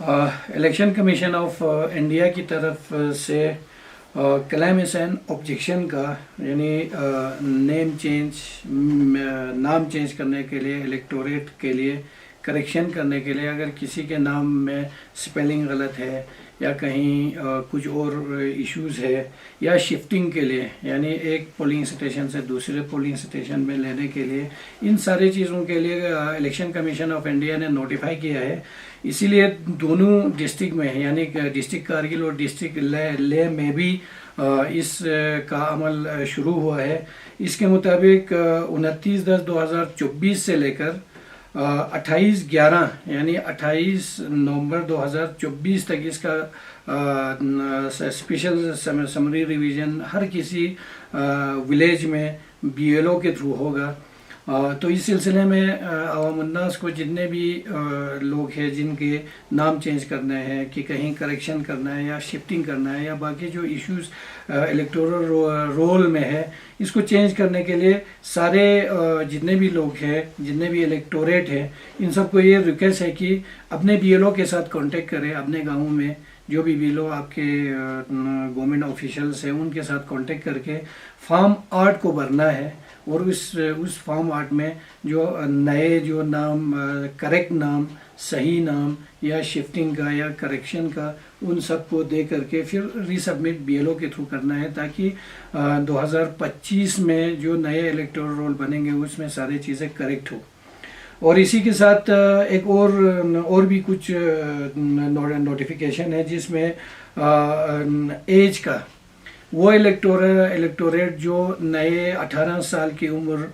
Election commission of India की तरफ से क्लेम एंड ऑब्जेक्शन का यानी नाम चेंज करने के लिए, इलेक्टोरेट के लिए करेक्शन करने के लिए, अगर किसी के नाम में स्पेलिंग गलत है या कहीं कुछ और इश्यूज़ है, या शिफ्टिंग के लिए यानी एक पोलिंग स्टेशन से दूसरे पोलिंग स्टेशन में लेने के लिए, इन सारी चीज़ों के लिए इलेक्शन कमीशन ऑफ इंडिया ने नोटिफाई किया है। इसीलिए दोनों डिस्ट्रिक्ट में यानी डिस्ट्रिक्ट कारगिल और डिस्ट्रिक्ट लेह में भी इस का अमल शुरू हुआ है। इसके मुताबिक 29/10/2024 से लेकर 28/11 यानी 28 नवंबर 2024 तक इसका स्पेशल समरी रिवीजन हर किसी विलेज में BLO के थ्रू होगा। तो इस सिलसिले में अवामुन्नास को जितने भी लोग हैं जिनके नाम चेंज करने हैं, कि कहीं करेक्शन करना है या शिफ्टिंग करना है या बाकी जो इश्यूज इलेक्टोरल रोल में है, इसको चेंज करने के लिए सारे जितने भी लोग हैं, जितने भी इलेक्टोरेट हैं, इन सबको ये रिक्वेस्ट है कि अपने BLO के साथ कांटेक्ट करें। अपने गाँव में जो भी BLO आपके गवर्नमेंट ऑफिशियल्स हैं उनके साथ कांटेक्ट करके फॉर्म 8 को भरना है। और उस फॉर्म 8 में जो नए जो नाम, करेक्ट नाम, सही नाम या शिफ्टिंग का या करेक्शन का, उन सब को दे करके फिर रीसबमिट BLO के थ्रू करना है, ताकि 2025 में जो नए इलेक्टोरल रोल बनेंगे उसमें सारी चीज़ें करेक्ट हो। और इसी के साथ एक और भी कुछ नोटिफिकेशन है, जिसमें एज का वो इलेक्टोरेट जो नए 18 साल की उम्र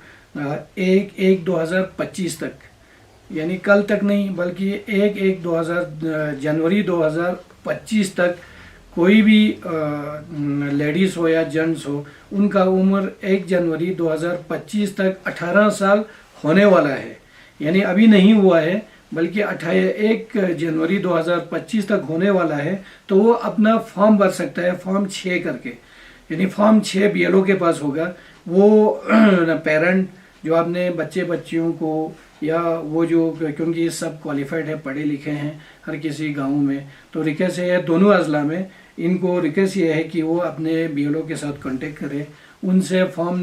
1/1/2025 तक, यानी कल तक नहीं बल्कि 1/1/2000 जनवरी 2025 तक कोई भी लेडीज़ हो या जेंट्स हो, उनका उम्र 1 जनवरी 2025 तक 18 साल होने वाला है। यानी अभी नहीं हुआ है बल्कि 1 जनवरी 2025 तक होने वाला है। तो वो अपना फॉर्म भर सकता है फॉर्म 6 करके, यानी फॉर्म 6 BLO के पास होगा। वो पेरेंट जो अपने बच्चियों को, या वो जो, क्योंकि ये सब क्वालिफाइड है, पढ़े लिखे हैं हर किसी गांव में, तो रिक्वेस्ट है दोनों अजला में इनको रिक्वेस्ट ये है कि वो अपने BLO के साथ कांटेक्ट करें, उनसे फॉर्म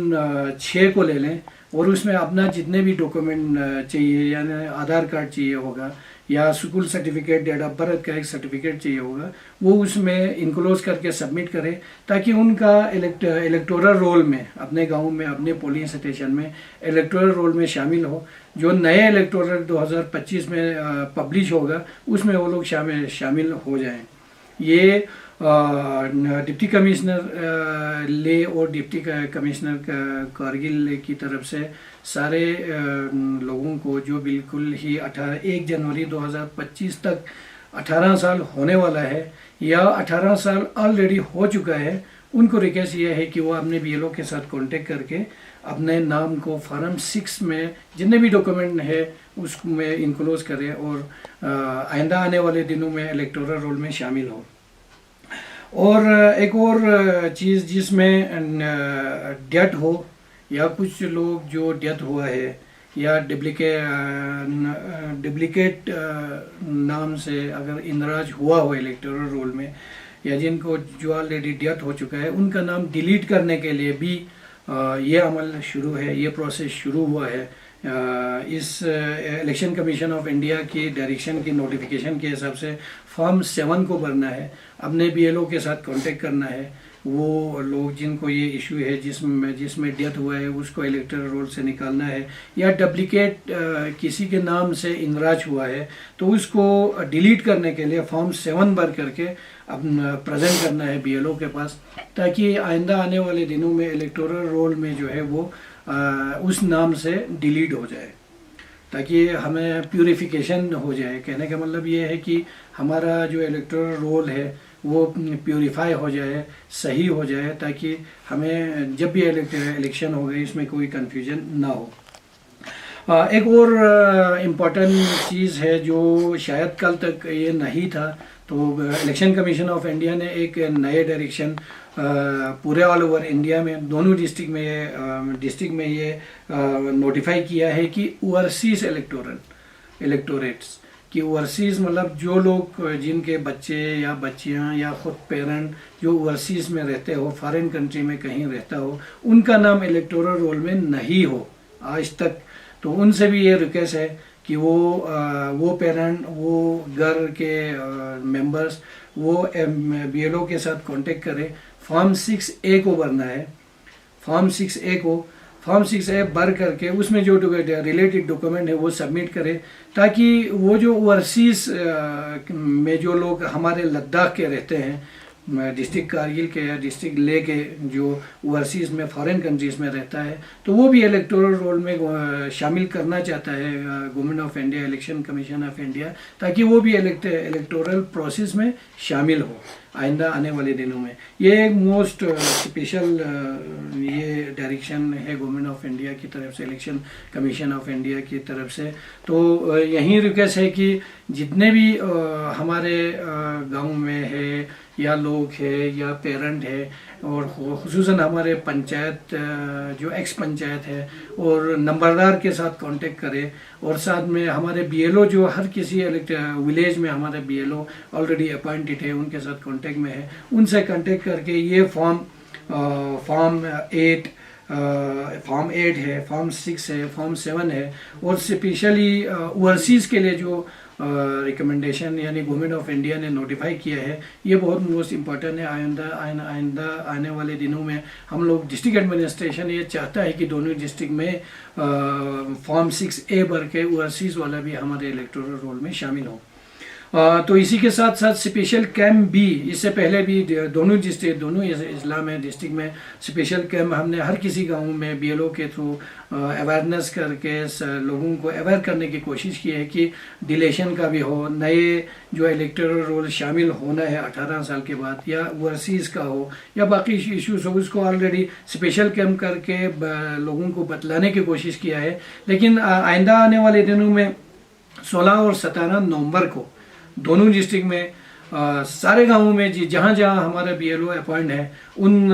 6 को ले लें और उसमें अपना जितने भी डॉक्यूमेंट चाहिए, यानी आधार कार्ड चाहिए होगा या school certificate, date of birth का एक सर्टिफिकेट चाहिए होगा, वो उसमें इनक्लोज करके सबमिट करें, ताकि उनका इलेक्टोरल रोल में, अपने गांव में, अपने पोलिंग स्टेशन में इलेक्टोरल रोल में शामिल हो। जो नए इलेक्टोरल 2025 में पब्लिश होगा उसमें वो लोग शामिल हो जाएं। ये डिप्टी कमिश्नर ले और डिप्टी कमिश्नर कारगिल की तरफ से सारे लोगों को जो बिल्कुल ही 1 जनवरी 2025 तक 18 साल होने वाला है या 18 साल ऑलरेडी हो चुका है, उनको रिक्वेस्ट ये है कि वो अपने BLO के साथ कांटेक्ट करके अपने नाम को फॉर्म 6 में जितने भी डॉक्यूमेंट है उसमें इनक्लोज करें और आइंदा आने वाले दिनों में इलेक्टोरल रोल में शामिल हो। और एक और चीज़ जिसमें डेथ हो, या कुछ लोग जो डेथ हुआ है या डुप्लीकेट नाम से अगर इंदराज हुआ हो इलेक्टोरल रोल में, या जिनको जो ऑलरेडी डेथ हो चुका है, उनका नाम डिलीट करने के लिए भी ये अमल शुरू है, ये प्रोसेस शुरू हुआ है। इस इलेक्शन कमीशन ऑफ इंडिया की डायरेक्शन की नोटिफिकेशन के हिसाब से फॉर्म 7 को भरना है, अपने BLO के साथ कांटेक्ट करना है। वो लोग जिनको ये इशू है, जिसमें डेथ हुआ है, उसको इलेक्टोरल रोल से निकालना है, या डुप्लीकेट किसी के नाम से इंदराज हुआ है तो उसको डिलीट करने के लिए फॉर्म 7 भर करके अपना प्रेजेंट करना है BLO के पास, ताकि आइंदा आने वाले दिनों में इलेक्टोरल रोल में जो है वो उस नाम से डिलीट हो जाए, ताकि हमें प्यूरिफिकेशन हो जाए। कहने का मतलब ये है कि हमारा जो इलेक्टोरल रोल है वो प्यूरिफाई हो जाए, सही हो जाए, ताकि हमें जब भी इलेक्शन हो गई इसमें कोई कन्फ्यूजन ना हो। एक और इम्पॉर्टेंट चीज़ है जो शायद कल तक ये नहीं था, तो इलेक्शन कमीशन ऑफ इंडिया ने एक नए डायरेक्शन पूरे ऑल ओवर इंडिया में दोनों डिस्ट्रिक्ट में ये नोटिफाई किया है कि ओवरसीज इलेक्टोरेट्स कि ओवरसीज़ मतलब जो लोग जिनके बच्चे या बच्चियां या ख़ुद पेरेंट जो ओवरसीज़ में रहते हो, फॉरेन कंट्री में कहीं रहता हो, उनका नाम इलेक्टोरल रोल में नहीं हो आज तक, तो उनसे भी ये रिक्वेस्ट है कि वो पेरेंट, वो घर के मेंबर्स, वो BLO के साथ कांटेक्ट करें। फॉर्म 6A को भरना है, फॉर्म 6A भर करके उसमें जो रिलेटेड डॉक्यूमेंट है वो सबमिट करें, ताकि वो जो ओवरसीज़ में जो लोग हमारे लद्दाख के रहते हैं, डिस्ट्रिक्ट कारगिल के या डिस्ट्रिक्ट ले के जो ओवरसीज़ में फॉरेन कंट्रीज़ में रहता है, तो वो भी इलेक्टोरल रोल में शामिल करना चाहता है government of India, election commission of India, ताकि वो भी इलेक्टोरल प्रोसेस में शामिल हो आइंदा आने वाले दिनों में। ये मोस्ट स्पेशल ये डायरेक्शन है गवर्नमेंट ऑफ इंडिया की तरफ से, इलेक्शन कमीशन ऑफ इंडिया की तरफ से। तो यही रिक्वेस्ट है कि जितने भी हमारे गांव में है या लोग है या पेरेंट है, और खुसूसन हमारे पंचायत जो एक्स पंचायत है और नंबरदार के साथ कांटेक्ट करें, और साथ में हमारे BLO जो हर किसी विलेज में हमारे BLO ऑलरेडी अपॉइंटेड है, उनके साथ कांटेक्ट में है, उनसे कांटेक्ट करके ये फॉर्म 8 है, फॉर्म 6 है, फॉर्म 7 है, और स्पेशली ओवरसीज़ के लिए जो रिकमेंडेशन यानी गवर्नमेंट ऑफ इंडिया ने नोटिफाई किया है, ये बहुत मोस्ट इम्पॉर्टेंट है। आइंदा आने वाले दिनों में हम लोग डिस्ट्रिक्ट एडमिनिस्ट्रेशन ये चाहता है कि दोनों डिस्ट्रिक्ट में फॉर्म 6A भर के ओवरसीज़ वाला भी हमारे इलेक्टोरल रोल में शामिल हो। तो इसी के साथ साथ स्पेशल कैंप भी इससे पहले भी दोनों इस्लाम में डिस्ट्रिक्ट में स्पेशल कैंप हमने हर किसी गांव में BLO के थ्रू अवेयरनेस करके लोगों को अवेयर करने की कोशिश की है कि डिलेशन का भी हो, नए जो इलेक्टोरल रोल शामिल होना है 18 साल के बाद, या ओवरसीज़ का हो या बाकी इश्यूज हो, उसको ऑलरेडी स्पेशल कैंप करके लोगों को बतलाने की कोशिश किया है। लेकिन आइंदा आने वाले दिनों में 16 और 17 नवंबर को दोनों डिस्ट्रिक्ट में सारे गांवों में जहाँ जहाँ हमारा BLO अपॉइंट है, उन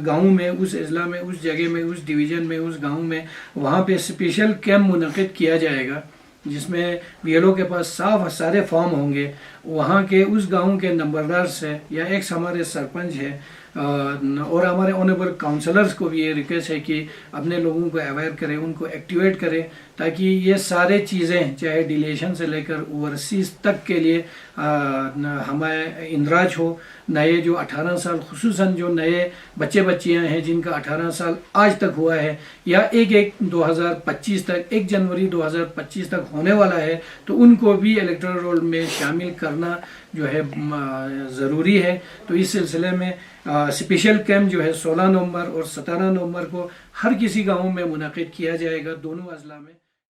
गांवों में, उस अजला में, उस जगह में, उस डिवीज़न में, उस गांव में, वहाँ पे स्पेशल कैंप मुनक़िद किया जाएगा, जिसमें BLO के पास सारे फॉर्म होंगे। वहाँ के उस गांव के नंबरदार से या एक्स हमारे सरपंच है और हमारे ऑनरेबल काउंसलर्स को भी ये रिक्वेस्ट है कि अपने लोगों को अवेयर करें, उनको एक्टिवेट करें, ताकि ये सारे चीज़ें चाहे डिलेशन से लेकर ओवरसीज़ तक के लिए हमारे इंदराज हो। नए जो 18 साल, खुसूसन जो नए बच्चे बच्चियां हैं जिनका 18 साल आज तक हुआ है या 1/1/2025 तक, 1 जनवरी 2025 तक होने वाला है, तो उनको भी इलेक्टोरल रोल में शामिल करना जो है ज़रूरी है। तो इस सिलसिले में स्पेशल कैंप जो है 16 नवंबर और 17 नवंबर को हर किसी गांव में मुनक़िद किया जाएगा, दोनों अजला में।